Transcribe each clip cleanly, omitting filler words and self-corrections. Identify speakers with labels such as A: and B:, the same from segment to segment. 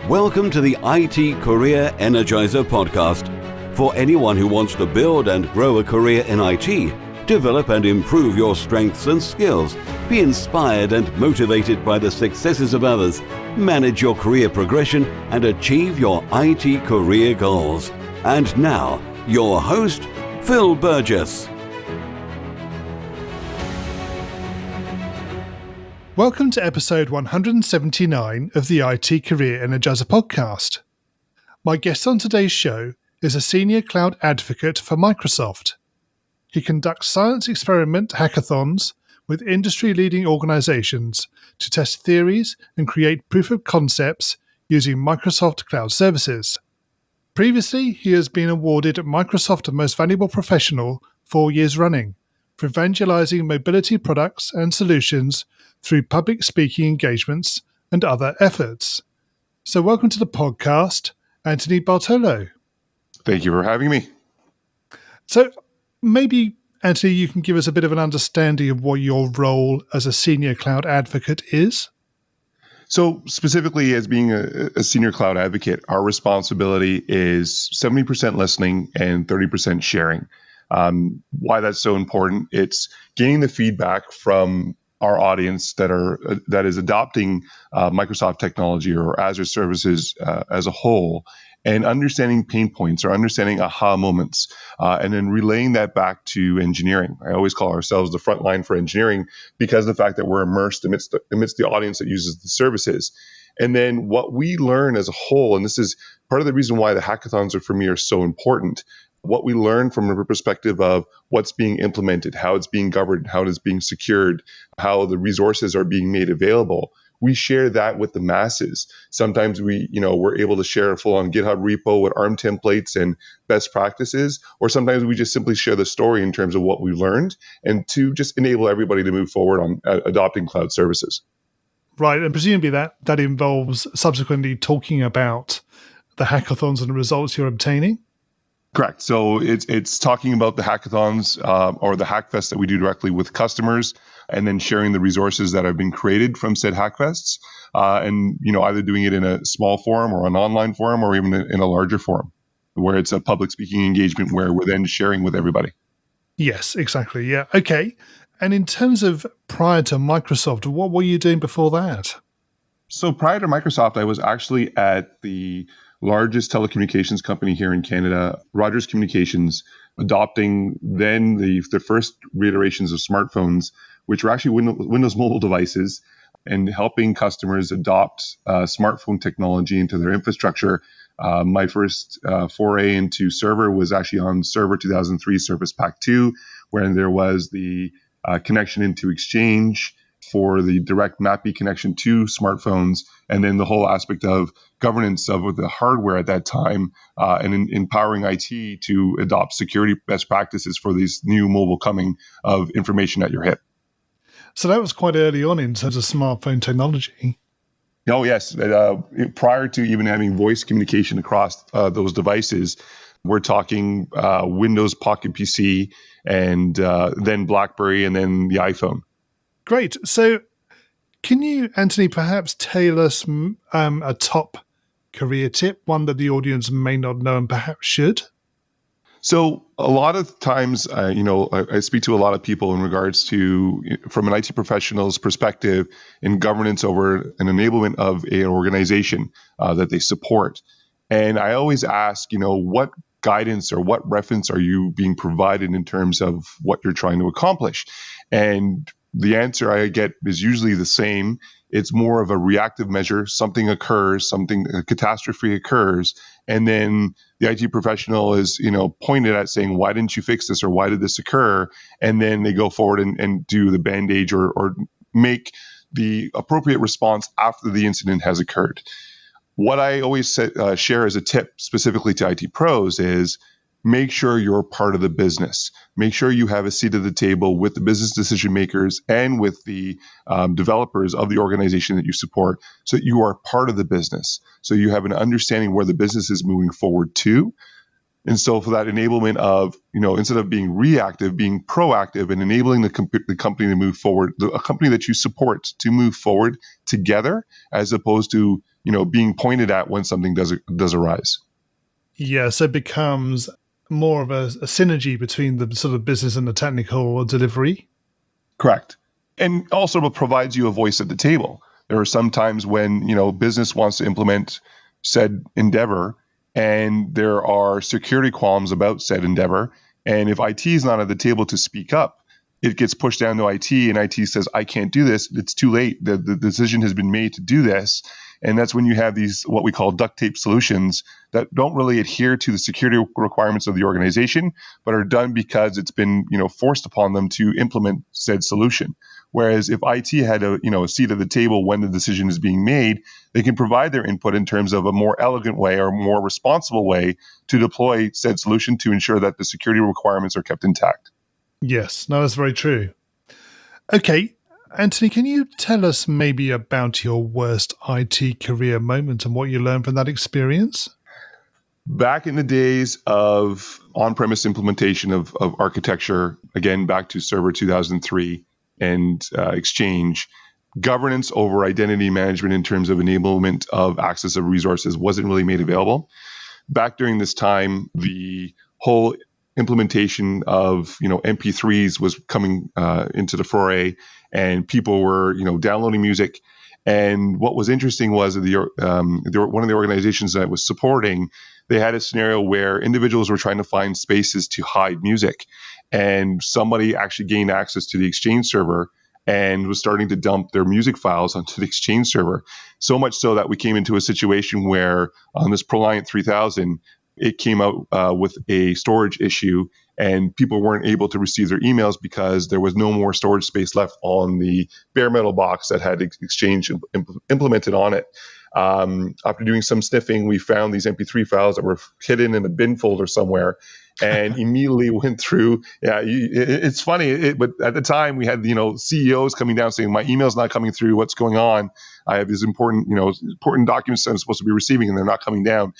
A: Welcome to the IT Career Energizer podcast. For anyone who wants to build and grow a career in IT, develop and improve your strengths and skills, be inspired and motivated by the successes of others, manage your career progression, and achieve your IT career goals. And now, your host, Phil Burgess.
B: Welcome to episode 179 of the IT Career Energizer podcast. My guest on today's show is a senior cloud advocate for Microsoft. He conducts science experiment hackathons with industry-leading organizations to test theories and create proof of concepts using Microsoft Cloud Services. Previously, he has been awarded Microsoft Most Valuable Professional 4 years running for evangelizing mobility products and solutions through public speaking engagements and other efforts. So welcome to the podcast, Anthony Bartolo.
C: Thank you for having me.
B: So maybe, Anthony, you can give us a bit of an understanding of what your role as a senior cloud advocate is?
C: So specifically as being a senior cloud advocate, our responsibility is 70% listening and 30% sharing. Why that's so important, it's gaining the feedback from our audience that is adopting Microsoft technology or Azure services as a whole, and understanding pain points or understanding aha moments, and then relaying that back to engineering. I always call ourselves the front line for engineering because of the fact that we're immersed amidst the audience that uses the services. And then what we learn as a whole, and this is part of the reason why the hackathons for me are so important, what we learn from a perspective of what's being implemented, how it's being governed, how it is being secured, how the resources are being made available. We share that with the masses. Sometimes we're able to share a full-on GitHub repo with ARM templates and best practices, or sometimes we just simply share the story in terms of what we learned and to just enable everybody to move forward on adopting cloud services.
B: Right, and presumably that involves subsequently talking about the hackathons and the results you're obtaining?
C: Correct. So it's talking about the hackathons or the hackfests that we do directly with customers, and then sharing the resources that have been created from said hackfests, and either doing it in a small forum or an online forum or even in a larger forum, where it's a public speaking engagement where we're then sharing with everybody.
B: Yes, exactly. Yeah. Okay. And in terms of prior to Microsoft, what were you doing before that?
C: So prior to Microsoft, I was actually at the largest telecommunications company here in Canada, Rogers Communications, adopting then the first reiterations of smartphones, which were actually Windows mobile devices, and helping customers adopt smartphone technology into their infrastructure. My first foray into server was actually on Server 2003 Service Pack 2, where there was the connection into Exchange for the direct MAPI connection to smartphones, and then the whole aspect of governance of the hardware at that time, and empowering IT to adopt security best practices for these new mobile coming of information at your hip.
B: So that was quite early on in terms of smartphone technology.
C: Oh, yes. Prior to even having voice communication across those devices, we're talking Windows Pocket PC and then BlackBerry and then the iPhone.
B: Great. So can you, Anthony, perhaps tell us a top career tip, one that the audience may not know and perhaps should?
C: So a lot of times, I speak to a lot of people in regards to, from an IT professional's perspective, in governance over an enablement of an organization that they support. And I always ask, what guidance or what reference are you being provided in terms of what you're trying to accomplish? And the answer I get is usually the same. It's more of a reactive measure. Something occurs, a catastrophe occurs, and then the IT professional is, pointed at saying, why didn't you fix this or why did this occur? And then they go forward and do the bandage or make the appropriate response after the incident has occurred. What I always share as a tip specifically to IT pros is make sure you're part of the business. Make sure you have a seat at the table with the business decision makers and with the developers of the organization that you support, so that you are part of the business. So you have an understanding where the business is moving forward to. And so for that enablement of, instead of being reactive, being proactive and enabling the company to move forward, a company that you support to move forward together, as opposed to being pointed at when something does arise.
B: Yeah, so it becomes more of a synergy between the sort of business and the technical delivery.
C: Correct. And also it provides you a voice at the table. There are some times when, business wants to implement said endeavor and there are security qualms about said endeavor. And if IT is not at the table to speak up, it gets pushed down to IT and IT says, I can't do this. It's too late. The decision has been made to do this. And that's when you have these, what we call duct tape solutions that don't really adhere to the security requirements of the organization, but are done because it's been, forced upon them to implement said solution. Whereas if IT had a seat at the table when the decision is being made, they can provide their input in terms of a more elegant way or more responsible way to deploy said solution to ensure that the security requirements are kept intact.
B: Yes, no, that's very true. Okay, Anthony, can you tell us maybe about your worst IT career moment and what you learned from that experience?
C: Back in the days of on-premise implementation of architecture, again, back to Server 2003 and Exchange, governance over identity management in terms of enablement of access of resources wasn't really made available. Back during this time, the whole implementation of MP3s was coming into the foray, and people were downloading music. And what was interesting was one of the organizations that I was supporting, they had a scenario where individuals were trying to find spaces to hide music, and somebody actually gained access to the Exchange server and was starting to dump their music files onto the Exchange server. So much so that we came into a situation where on this ProLiant 3000, it came out with a storage issue, and people weren't able to receive their emails because there was no more storage space left on the bare metal box that had Exchange implemented on it. After doing some sniffing, we found these MP3 files that were hidden in a bin folder somewhere, and immediately went through. Yeah, it's funny, but at the time we had CEOs coming down saying, "My email's not coming through. What's going on? I have these important documents that I'm supposed to be receiving, and they're not coming down."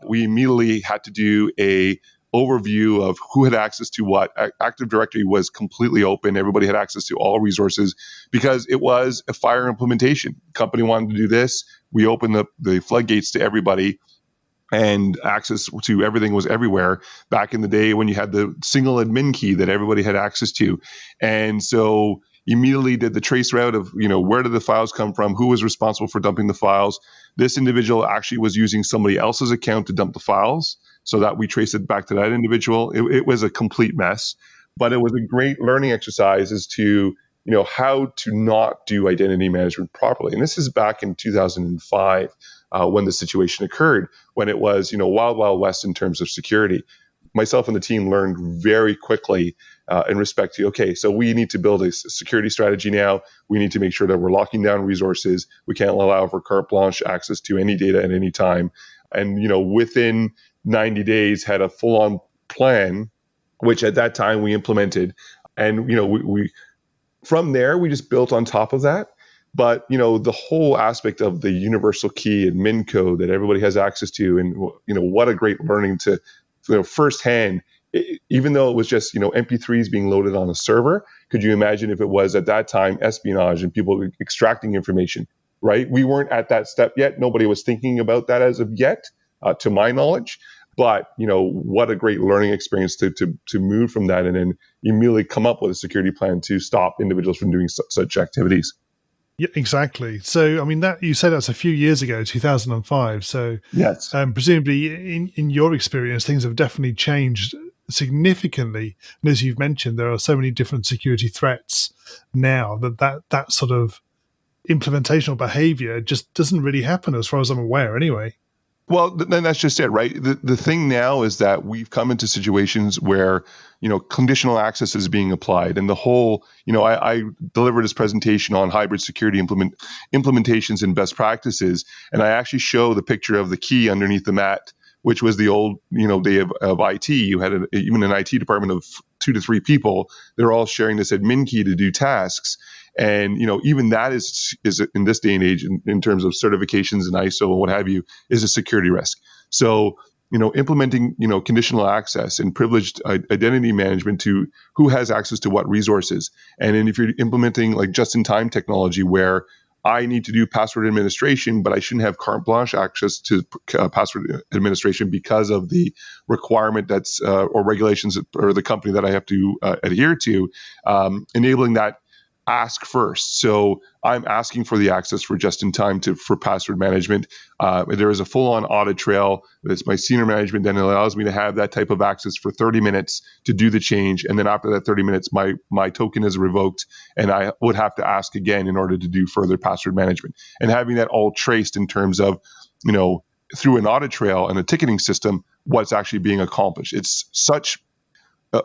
C: We immediately had to do a overview of who had access to what. Active Directory was completely open. Everybody had access to all resources because it was a FHIR implementation. The company wanted to do this. We opened the floodgates to everybody, and access to everything was everywhere back in the day when you had the single admin key that everybody had access to. And so immediately did the trace route of, where did the files come from? Who was responsible for dumping the files? This individual actually was using somebody else's account to dump the files, so that we traced it back to that individual. It was a complete mess, but it was a great learning exercise as to, how to not do identity management properly. And this is back in 2005 when the situation occurred, when it was, wild, wild west in terms of security. Myself and the team learned very quickly in respect to, okay, so we need to build a security strategy now. We need to make sure that we're locking down resources. We can't allow for carte blanche access to any data at any time. And, within 90 days had a full-on plan, which at that time we implemented. And, we from there, we just built on top of that. But, the whole aspect of the universal key admin code that everybody has access to, and, what a great learning to, firsthand, even though it was just, MP3s being loaded on a server, could you imagine if it was at that time espionage and people extracting information, right? We weren't at that step yet. Nobody was thinking about that as of yet, to my knowledge. But, what a great learning experience to move from that and then immediately come up with a security plan to stop individuals from doing such activities.
B: Yeah, exactly. So, I mean, that you said that's a few years ago, 2005. So,
C: Yes.
B: Presumably, in your experience, things have definitely changed significantly. And as you've mentioned, there are so many different security threats now that sort of implementational behavior just doesn't really happen, as far as I'm aware, anyway.
C: Well, then that's just it, right? The thing now is that we've come into situations where, conditional access is being applied. And the whole, I delivered this presentation on hybrid security implementations and best practices. And I actually show the picture of the key underneath the mat, which was the old, day of IT. You had even an IT department of 2 to 3 people. They're all sharing this admin key to do tasks. And, even that is in this day and age, in terms of certifications and ISO and what have you, is a security risk. So, implementing, conditional access and privileged identity management to who has access to what resources. And then if you're implementing like just-in-time technology where I need to do password administration, but I shouldn't have carte blanche access to password administration because of the requirement that's or regulations or the company that I have to adhere to, enabling that ask first. So I'm asking for the access for just in time for password management. There is a full-on audit trail. It's my senior management then allows me to have that type of access for 30 minutes to do the change. And then after that 30 minutes, my token is revoked and I would have to ask again in order to do further password management. And having that all traced in terms of, through an audit trail and a ticketing system, what's actually being accomplished. It's such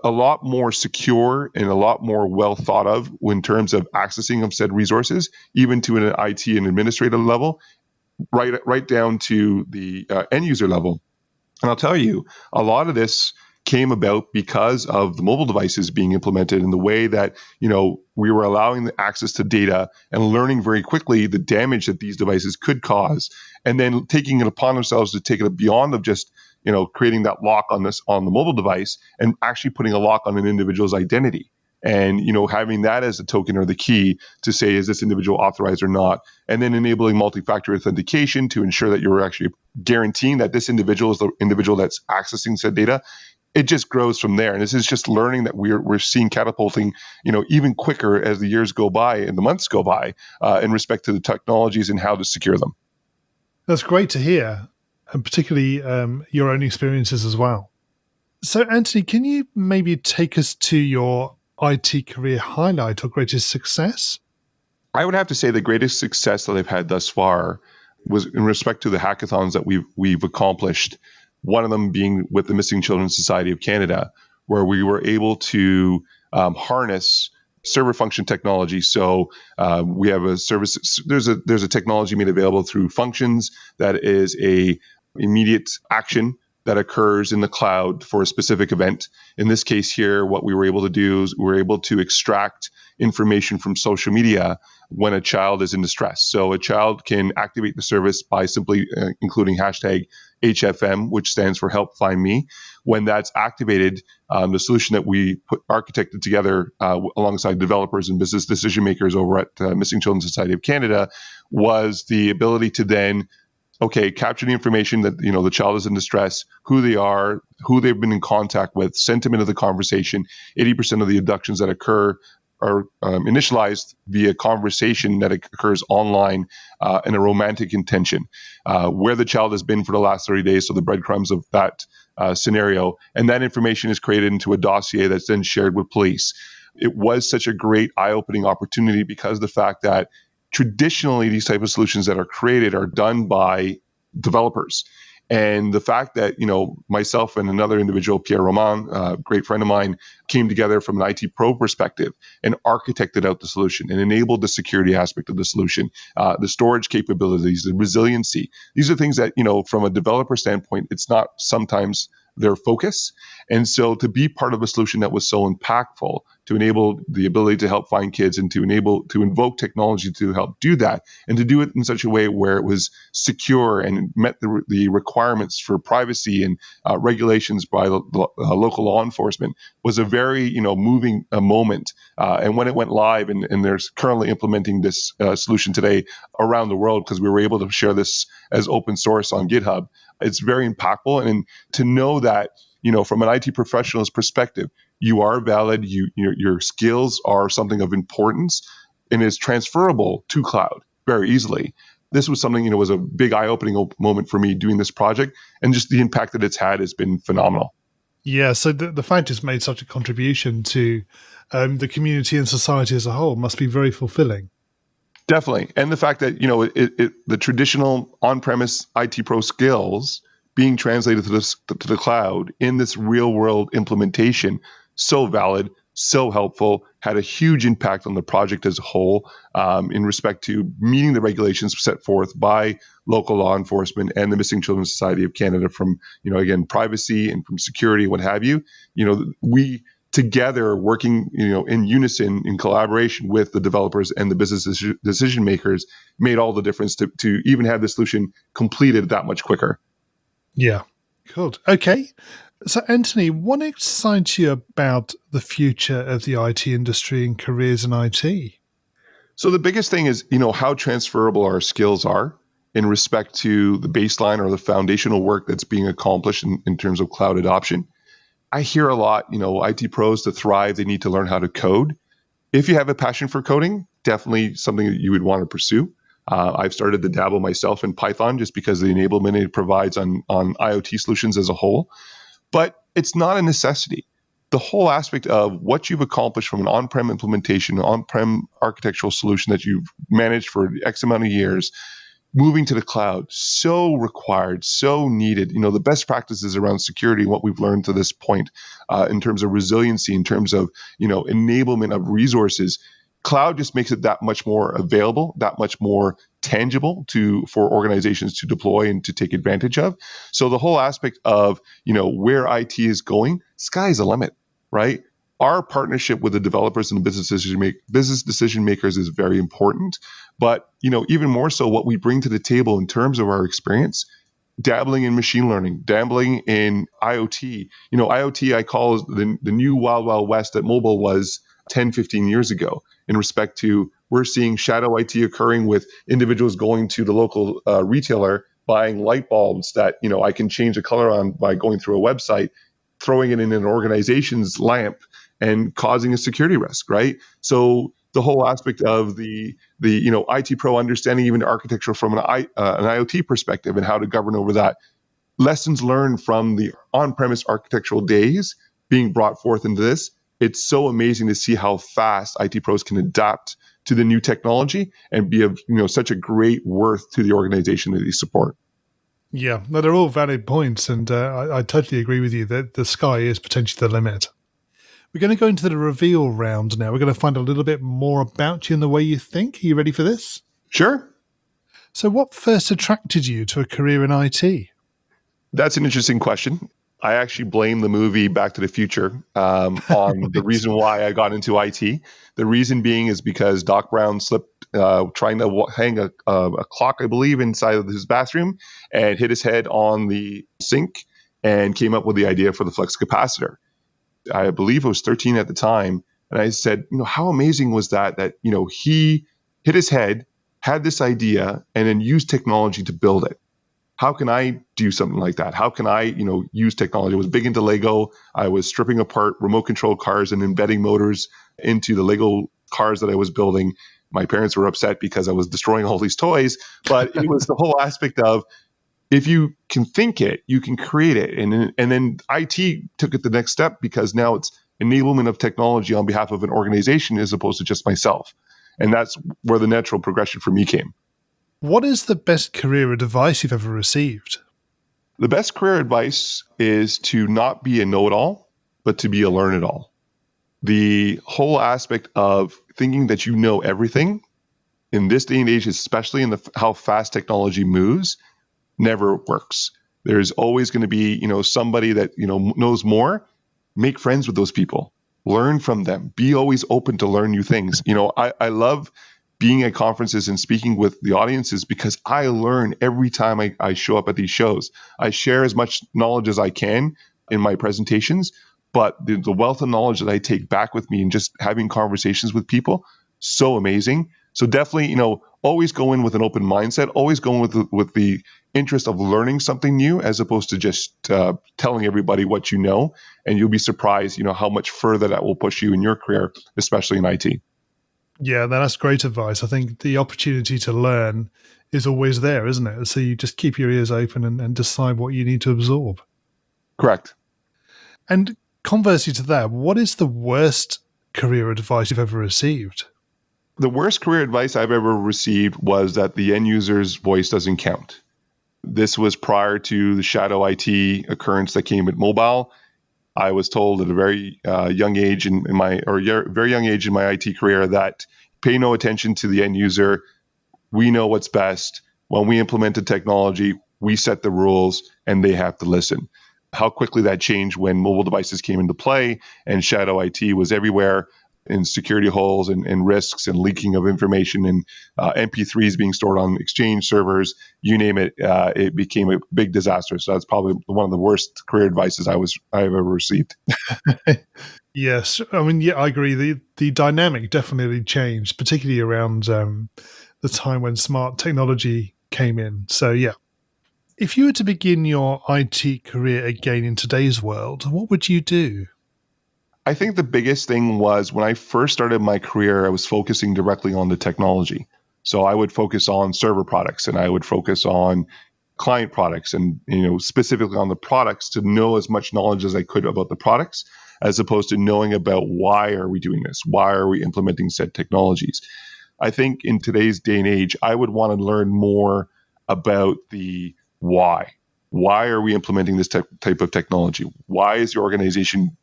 C: a lot more secure and a lot more well thought of in terms of accessing of said resources, even to an IT and administrative level, right down to the end user level. And I'll tell you, a lot of this came about because of the mobile devices being implemented in the way that, we were allowing the access to data and learning very quickly the damage that these devices could cause, and then taking it upon themselves to take it beyond of just creating that lock on the mobile device and actually putting a lock on an individual's identity. And, having that as a token or the key to say, is this individual authorized or not? And then enabling multi-factor authentication to ensure that you're actually guaranteeing that this individual is the individual that's accessing said data. It just grows from there. And this is just learning that we're seeing catapulting, even quicker as the years go by and the months go by in respect to the technologies and how to secure them.
B: That's great to hear, and particularly your own experiences as well. So, Anthony, can you maybe take us to your IT career highlight or greatest success?
C: I would have to say the greatest success that I've had thus far was in respect to the hackathons that we've accomplished. One of them being with the Missing Children Society of Canada, where we were able to harness server function technology. So we have a service. There's a technology made available through functions that is a immediate action that occurs in the cloud for a specific event. In this case here, what we were able to do is we were able to extract information from social media when a child is in distress. So a child can activate the service by simply including hashtag HFM, which stands for Help Find Me. When that's activated, the solution that we architected together alongside developers and business decision makers over at Missing Children Society of Canada was the ability to then capture the information that, the child is in distress, who they are, who they've been in contact with, sentiment of the conversation. 80% of the abductions that occur are initialized via conversation that occurs online in a romantic intention, where the child has been for the last 30 days, so the breadcrumbs of that scenario. And that information is created into a dossier that's then shared with police. It was such a great eye-opening opportunity because of the fact that traditionally, these type of solutions that are created are done by developers. And the fact that, myself and another individual, Pierre Roman, a great friend of mine, came together from an IT pro perspective and architected out the solution and enabled the security aspect of the solution, the storage capabilities, the resiliency. These are things that, from a developer standpoint, it's not sometimes their focus. And so to be part of a solution that was so impactful, to enable the ability to help find kids and to invoke technology to help do that, and to do it in such a way where it was secure and met the requirements for privacy and regulations by the local law enforcement, was a very moving moment. And when it went live, and they're currently implementing this solution today around the world, because we were able to share this as open source on GitHub, it's very impactful. And to know that, from an IT professional's perspective, you are valid, your skills are something of importance, and is transferable to cloud very easily. This was something, was a big eye-opening moment for me doing this project, and just the impact that it's had has been phenomenal.
B: Yeah, so the fact it's made such a contribution to the community and society as a whole must be very fulfilling.
C: Definitely. And the fact that, the traditional on-premise IT pro skills being translated to the cloud in this real-world implementation, so valid, so helpful, had a huge impact on the project as a whole in respect to meeting the regulations set forth by local law enforcement and the Missing Children Society of Canada from, again, privacy and from security, what have you. We together working, in unison, in collaboration with the developers and the business decision makers, made all the difference to even have the solution completed that much quicker.
B: Yeah, good. Okay. So, Anthony, what excites you about the future of the IT industry and careers in IT?
C: So the biggest thing is, how transferable our skills are in respect to the baseline or the foundational work that's being accomplished in terms of cloud adoption. I hear a lot, IT pros to thrive, they need to learn how to code. If you have a passion for coding, definitely something that you would want to pursue. I've started to dabble myself in Python just because of the enablement it provides on IoT solutions as a whole. But it's not a necessity. The whole aspect of what you've accomplished from an on-prem implementation, an on-prem architectural solution that you've managed for X amount of years, moving to the cloud, so required, so needed. The best practices around security, what we've learned to this point in terms of resiliency, in terms of, enablement of resources, cloud just makes it that much more available, that much more tangible for organizations to deploy and to take advantage of. So the whole aspect of, where IT is going, sky's the limit, right? Our partnership with the developers and the business decision makers is very important. But, even more so what we bring to the table in terms of our experience, dabbling in machine learning, dabbling in IoT. IoT I call the new wild, wild west that mobile was 10, 15 years ago in respect to we're seeing shadow IT occurring with individuals going to the local retailer, buying light bulbs that, I can change the color on by going through a website, throwing it in an organization's lamp and causing a security risk, right? So the whole aspect of the IT pro understanding even architecture from an IoT perspective and how to govern over that. Lessons learned from the on-premise architectural days being brought forth into this. It's so amazing to see how fast IT pros can adapt to the new technology and be of such a great worth to the organization that they support.
B: Yeah, no, they're all valid points, and I totally agree with you that the sky is potentially the limit. We're going to go into the reveal round now. We're going to find a little bit more about you and the way you think. Are you ready for this?
C: Sure.
B: So what first attracted you to a career in IT?
C: That's an interesting question. I actually blame the movie Back to the Future on the reason why I got into IT. The reason being is because Doc Brown slipped trying to hang a clock, I believe, inside of his bathroom and hit his head on the sink and came up with the idea for the flux capacitor. I believe I was 13 at the time. And I said, how amazing was that, he hit his head, had this idea, and then used technology to build it. How can I do something like that? How can I, use technology? I was big into Lego. I was stripping apart remote control cars and embedding motors into the Lego cars that I was building. My parents were upset because I was destroying all these toys, but it was the whole aspect of, if you can think it, you can create it. And then IT took it the next step because now it's enablement of technology on behalf of an organization as opposed to just myself. And that's where the natural progression for me came.
B: What is the best career advice you've ever received?
C: The best career advice is to not be a know-it-all, but to be a learn-it-all. The whole aspect of thinking that you know everything in this day and age, especially in how fast technology moves, never works. There's always going to be, somebody that, knows more. Make friends with those people. Learn from them. Be always open to learn new things. I love being at conferences and speaking with the audiences because I learn every time I show up at these shows. I share as much knowledge as I can in my presentations, but the wealth of knowledge that I take back with me and just having conversations with people, so amazing. So definitely, always go in with an open mindset, always go in with the interest of learning something new as opposed to just telling everybody what you know. And you'll be surprised, how much further that will push you in your career, especially in IT.
B: Yeah, that's great advice. I think the opportunity to learn is always there, isn't it? So you just keep your ears open and decide what you need to absorb.
C: Correct.
B: And conversely to that, what is the worst career advice you've ever received?
C: The worst career advice I've ever received was that the end user's voice doesn't count. This was prior to the shadow IT occurrence that came with mobile. I was told at a very young age very young age in my IT career that pay no attention to the end user. We know what's best. When we implemented technology, we set the rules and they have to listen. How quickly that changed when mobile devices came into play and shadow IT was everywhere, in security holes and risks and leaking of information and MP3s being stored on Exchange servers, you name it, it became a big disaster. So that's probably one of the worst career advices I've ever received.
B: Yes, I mean, yeah, I agree. The dynamic definitely changed, particularly around the time when smart technology came in. So, yeah. If you were to begin your IT career again in today's world, what would you do?
C: I think the biggest thing was when I first started my career, I was focusing directly on the technology. So I would focus on server products and I would focus on client products and specifically on the products to know as much knowledge as I could about the products as opposed to knowing about why are we doing this? Why are we implementing said technologies? I think in today's day and age, I would want to learn more about the why. Why are we implementing this type of technology? Why is your organization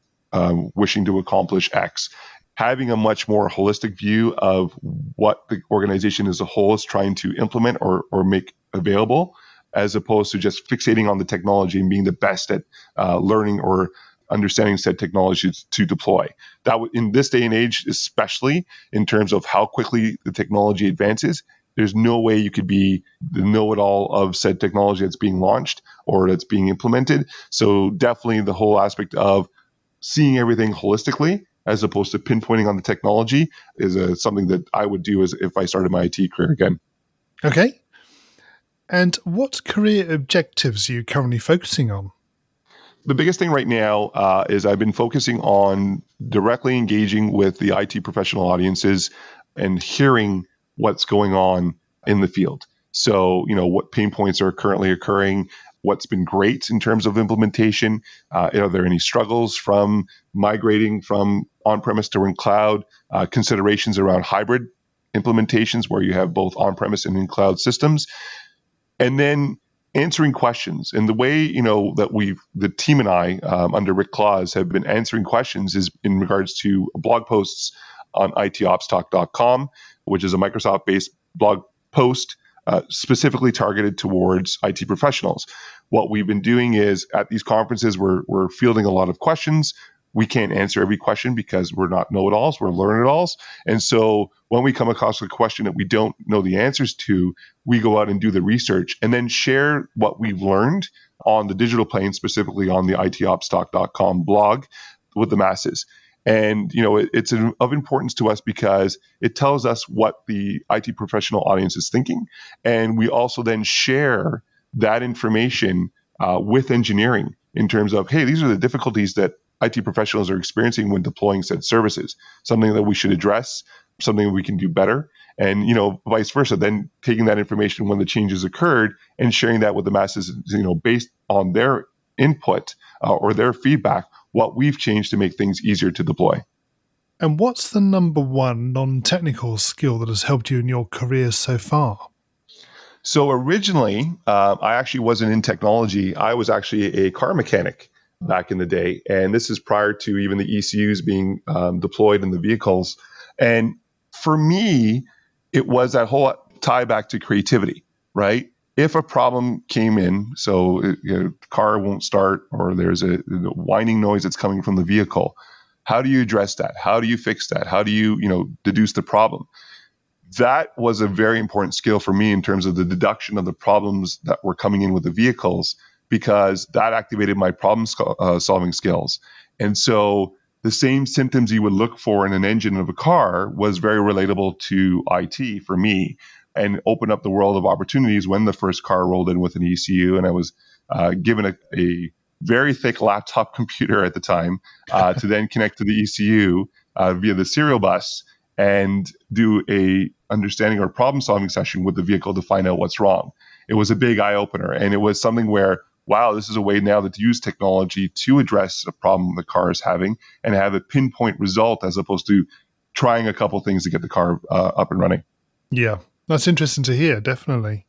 C: wishing to accomplish X? Having a much more holistic view of what the organization as a whole is trying to implement or make available, as opposed to just fixating on the technology and being the best at learning or understanding said technology to deploy. In this day and age, especially in terms of how quickly the technology advances, there's no way you could be the know-it-all of said technology that's being launched or that's being implemented. So definitely the whole aspect of seeing everything holistically as opposed to pinpointing on the technology is something that I would do as if I started my IT career again.
B: Okay. And what career objectives are you currently focusing on?
C: The biggest thing right now is I've been focusing on directly engaging with the IT professional audiences and hearing what's going on in the field. So, what pain points are currently occurring, what's been great in terms of implementation. Are there any struggles from migrating from on-premise to in cloud, considerations around hybrid implementations where you have both on-premise and in cloud systems, and then answering questions. And the way that the team and I under Rick Claus have been answering questions is in regards to blog posts on itopstalk.com, which is a Microsoft-based blog post specifically targeted towards IT professionals. What we've been doing is at these conferences, we're fielding a lot of questions. We can't answer every question because we're not know-it-alls, we're learn-it-alls. And so when we come across a question that we don't know the answers to, we go out and do the research and then share what we've learned on the digital plane, specifically on the itopstalk.com blog with the masses. And, it's of importance to us because it tells us what the IT professional audience is thinking. And we also then share that information with engineering in terms of, hey, these are the difficulties that IT professionals are experiencing when deploying said services, something that we should address, something that we can do better, and vice versa. Then taking that information when the changes occurred and sharing that with the masses, based on their input or their feedback, what we've changed to make things easier to deploy.
B: And what's the number one non-technical skill that has helped you in your career so far?
C: So originally, I actually wasn't in technology. I was actually a car mechanic back in the day. And this is prior to even the ECUs being deployed in the vehicles. And for me, it was that whole tie back to creativity, right? If a problem came in, so the car won't start or there's a whining noise that's coming from the vehicle, how do you address that? How do you fix that? How do you, deduce the problem? That was a very important skill for me in terms of the deduction of the problems that were coming in with the vehicles, because that activated my problem solving skills. And so the same symptoms you would look for in an engine of a car was very relatable to IT for me, and opened up the world of opportunities when the first car rolled in with an ECU. And I was given a very thick laptop computer at the time to then connect to the ECU via the serial bus and do a understanding or problem solving session with the vehicle to find out what's wrong. It was a big eye opener, and it was something where, wow, this is a way now to use technology to address a problem the car is having and have a pinpoint result as opposed to trying a couple things to get the car up and running.
B: Yeah, that's interesting to hear, definitely.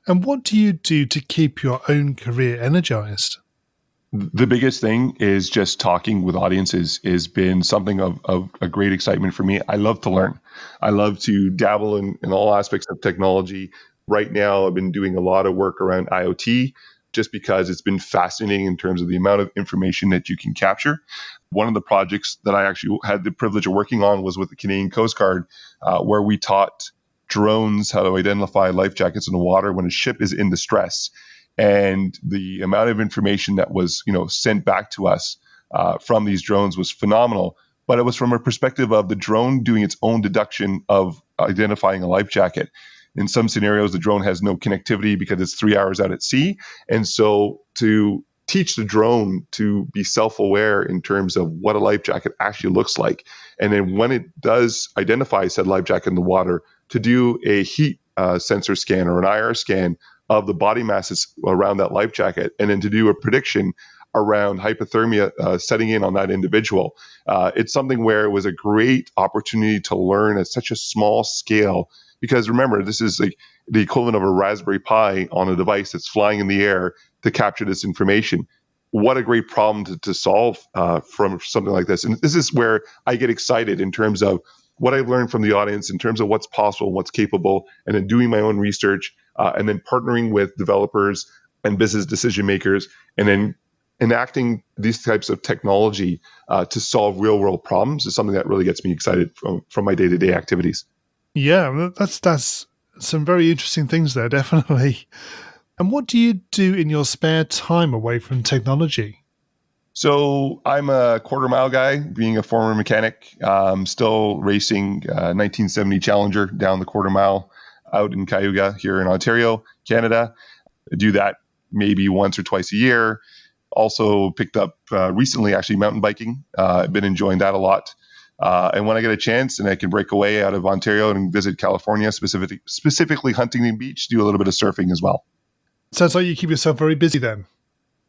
B: And what do you do to keep your own career energized?
C: The biggest thing is just talking with audiences has been something of a great excitement for me. I love to learn. I love to dabble in all aspects of technology. Right now, I've been doing a lot of work around IoT just because it's been fascinating in terms of the amount of information that you can capture. One of the projects that I actually had the privilege of working on was with the Canadian Coast Guard, where we taught drones how to identify life jackets in the water when a ship is in distress. And the amount of information that was, sent back to us from these drones was phenomenal. But it was from a perspective of the drone doing its own deduction of identifying a life jacket. In some scenarios, the drone has no connectivity because it's 3 hours out at sea. And so to teach the drone to be self-aware in terms of what a life jacket actually looks like. And then when it does identify said life jacket in the water, to do a heat sensor scan or an IR scan of the body masses around that life jacket, and then to do a prediction around hypothermia setting in on that individual. It's something where it was a great opportunity to learn at such a small scale, because remember, this is like the equivalent of a Raspberry Pi on a device that's flying in the air to capture this information. What a great problem to solve from something like this. And this is where I get excited in terms of what I've learned from the audience, in terms of what's possible, what's capable, and then doing my own research, and then partnering with developers and business decision makers, and then enacting these types of technology to solve real world problems is something that really gets me excited from my day-to-day activities.
B: Yeah, that's some very interesting things there, definitely. And what do you do in your spare time away from technology?
C: So I'm a quarter mile guy, being a former mechanic, still racing 1970 Challenger down the quarter mile out in Cayuga here in Ontario, Canada. I do that maybe once or twice a year. Also picked up recently, actually, mountain biking. I've been enjoying that a lot. And when I get a chance and I can break away out of Ontario and visit California, specifically Huntington Beach, do a little bit of surfing as well.
B: Sounds like you keep yourself very busy then.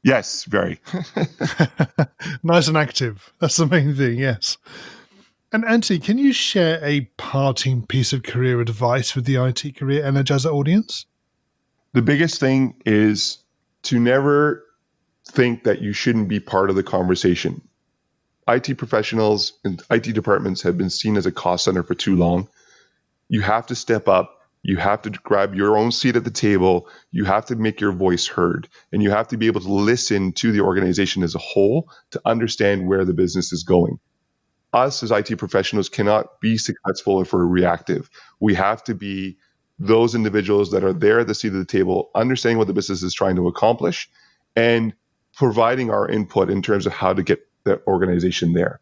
C: Yes, very.
B: Nice and active. That's the main thing, yes. And Anthony, can you share a parting piece of career advice with the IT Career Energizer audience?
C: The biggest thing is to never think that you shouldn't be part of the conversation. IT professionals and IT departments have been seen as a cost center for too long. You have to step up. You have to grab your own seat at the table. You have to make your voice heard. And you have to be able to listen to the organization as a whole to understand where the business is going. Us as IT professionals cannot be successful if we're reactive. We have to be those individuals that are there at the seat of the table, understanding what the business is trying to accomplish, and providing our input in terms of how to get the organization there.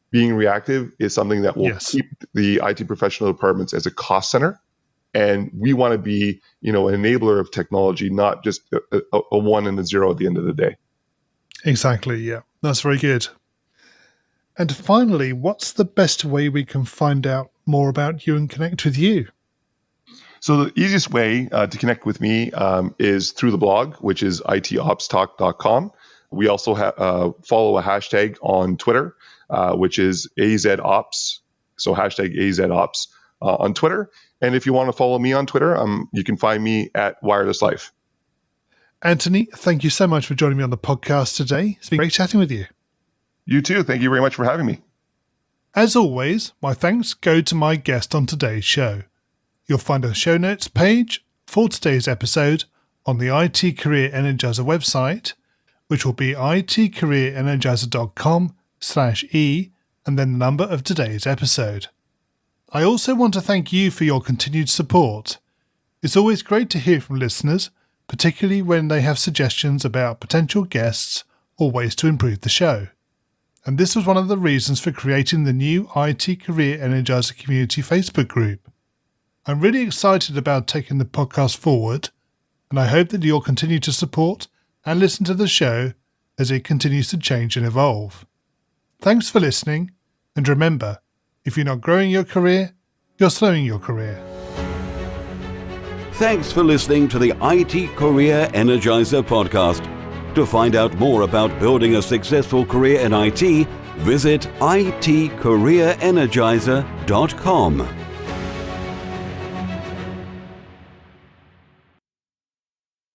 C: Being reactive is something that will keep the IT professional departments as a cost center. And we want to be, an enabler of technology, not just a one and a zero at the end of the day.
B: Exactly, yeah. That's very good. And finally, what's the best way we can find out more about you and connect with you?
C: So the easiest way to connect with me is through the blog, which is itopstalk.com. We also follow a hashtag on Twitter, which is AZOps. So hashtag AZOps on Twitter. And if you want to follow me on Twitter, you can find me at Wireless Life.
B: Anthony, thank you so much for joining me on the podcast today. It's been great chatting with you.
C: You too. Thank you very much for having me.
B: As always, my thanks go to my guest on today's show. You'll find a show notes page for today's episode on the IT Career Energizer website, which will be itcareerenergizer.com/e and then the number of today's episode. I also want to thank you for your continued support. It's always great to hear from listeners, particularly when they have suggestions about potential guests or ways to improve the show. And this was one of the reasons for creating the new IT Career Energizer Community Facebook group. I'm really excited about taking the podcast forward, and I hope that you'll continue to support and listen to the show as it continues to change and evolve. Thanks for listening, and remember, if you're not growing your career, you're slowing your career.
A: Thanks for listening to the IT Career Energizer podcast. To find out more about building a successful career in IT, visit itcareerenergizer.com.